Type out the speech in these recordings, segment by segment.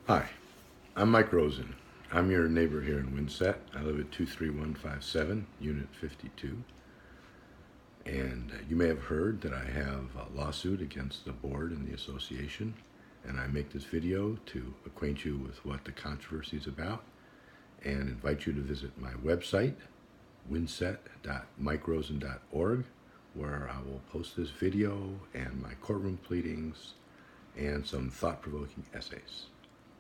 Hi, I'm Mike Rosen. I'm your neighbor here in Windset. I live at 23157, Unit 52. And you may have heard that I have a lawsuit against the board and the association. And I make this video to acquaint you with what the controversy is about and invite you to visit my website, windset.mikerosen.org, where I will post this video and my courtroom pleadings and some thought-provoking essays.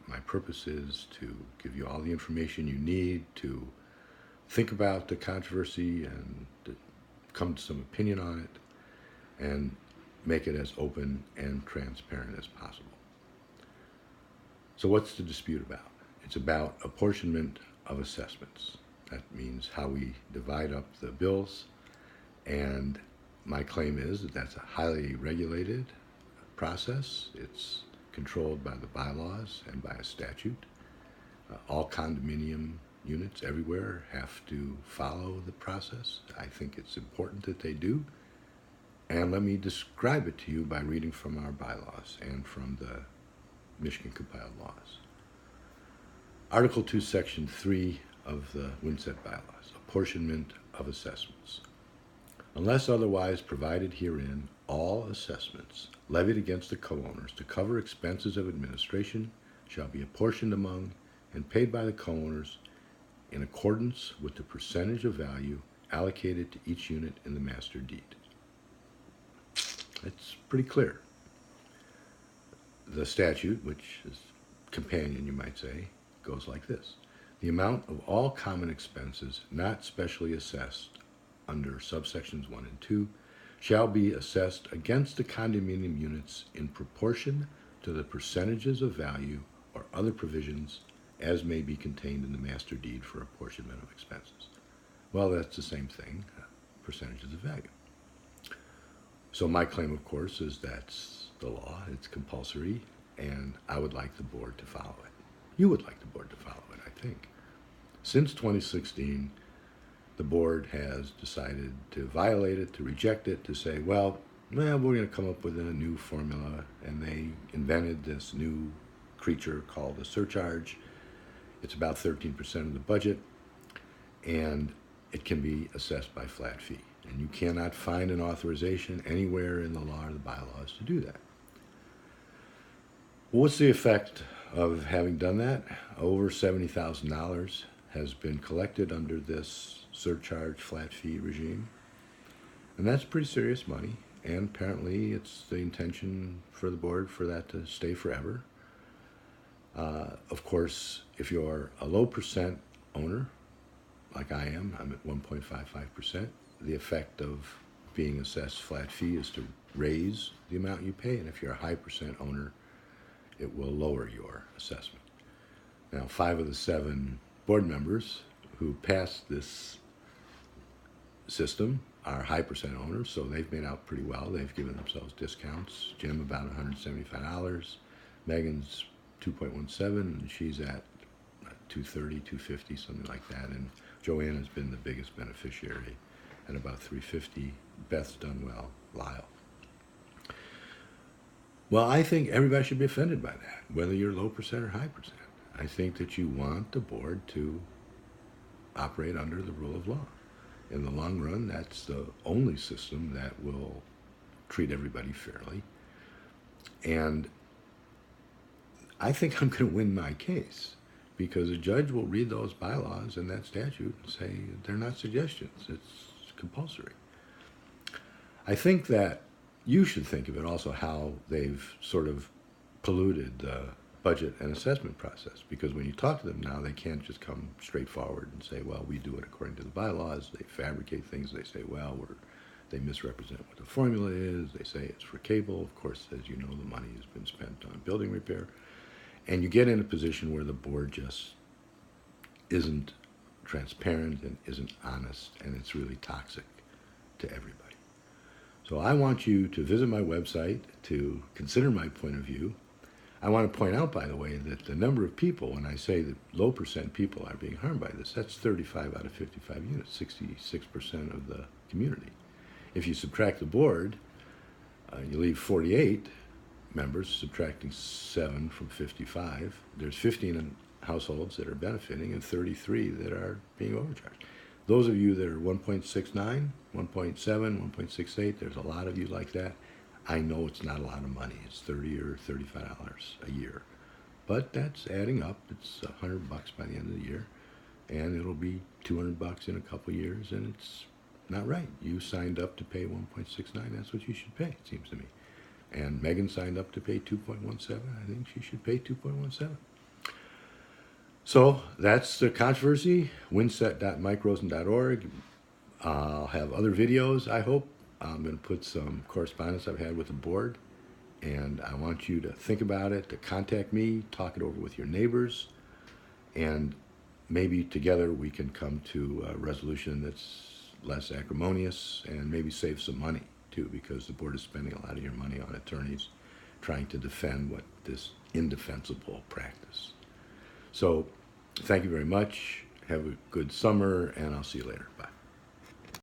My purpose is to give you all the information you need to think about the controversy and to come to some opinion on it and make it as open and transparent as possible. So what's the dispute about? It's about apportionment of assessments. That means how we divide up the bills, and my claim is that that's a highly regulated process. It's controlled by the bylaws and by a statute. All condominium units everywhere have to follow the process. I think it's important that they do. And let me describe it to you by reading from our bylaws and from the Michigan compiled laws. Article 2, Section 3 of the Windset bylaws, apportionment of assessments. Unless otherwise provided herein, all assessments levied against the co-owners to cover expenses of administration shall be apportioned among and paid by the co-owners in accordance with the percentage of value allocated to each unit in the master deed. It's pretty clear. The statute, which is companion, you might say, goes like this. The amount of all common expenses not specially assessed under subsections 1 and 2 shall be assessed against the condominium units in proportion to the percentages of value or other provisions as may be contained in the master deed for apportionment of expenses. Well, that's the same thing, percentages of value. So my claim, of course, is that's the law, it's compulsory, and I would like the board to follow it. You would like the board to follow it, I think. Since 2016, the board has decided to violate it, to reject it, to say, well, we're going to come up with a new formula, and they invented this new creature called a surcharge. It's about 13% of the budget, and it can be assessed by flat fee. And you cannot find an authorization anywhere in the law or the bylaws to do that. What's the effect of having done that? Over $70,000 has been collected under this surcharge flat fee regime. And that's pretty serious money. And apparently it's the intention for the board for that to stay forever. Of course, if you're a low percent owner, like I am, I'm at 1.55%, the effect of being assessed flat fee is to raise the amount you pay. And if you're a high percent owner, it will lower your assessment. Now, 5 of the 7 board members who passed this system are high percent owners, so they've made out pretty well. They've given themselves discounts. Jim about $175. Megan's 2.17, and she's at 230, 250, something like that. And Joanna's been the biggest beneficiary at about 350. Beth's done well. Lyle. Well, I think everybody should be offended by that, whether you're low percent or high percent. I think that you want the board to operate under the rule of law. In the long run, that's the only system that will treat everybody fairly. And I think I'm going to win my case because a judge will read those bylaws and that statute and say they're not suggestions, it's compulsory. I think that you should think of it also how they've sort of polluted the budget and assessment process, because when you talk to them now, they can't just come straight forward and say, well, we do it according to the bylaws. They fabricate things. They say, well, they misrepresent what the formula is. They say it's for cable. Of course, as you know, the money has been spent on building repair. And you get in a position where the board just isn't transparent and isn't honest, and it's really toxic to everybody. So I want you to visit my website to consider my point of view. I want to point out, by the way, that the number of people, when I say that low percent people are being harmed by this, that's 35 out of 55 units, 66% of the community. If you subtract the board, you leave 48, members, subtracting 7 from 55, there's 15 households that are benefiting and 33 that are being overcharged. Those of you that are 1.69, 1.7, 1.68, there's a lot of you like that. I know it's not a lot of money. It's $30 or $35 a year. But that's adding up. It's $100 by the end of the year. And it'll be $200 in a couple years, and it's not right. You signed up to pay 1.69. That's what you should pay, it seems to me. And Megan signed up to pay 2.17. I think she should pay 2.17. So that's the controversy. Winset.mikerosen.org. I'll have other videos, I hope. I'm going to put some correspondence I've had with the board, and I want you to think about it, to contact me, talk it over with your neighbors, and maybe together we can come to a resolution that's less acrimonious and maybe save some money too, because the board is spending a lot of your money on attorneys trying to defend what this indefensible practice. So thank you very much. Have a good summer, and I'll see you later.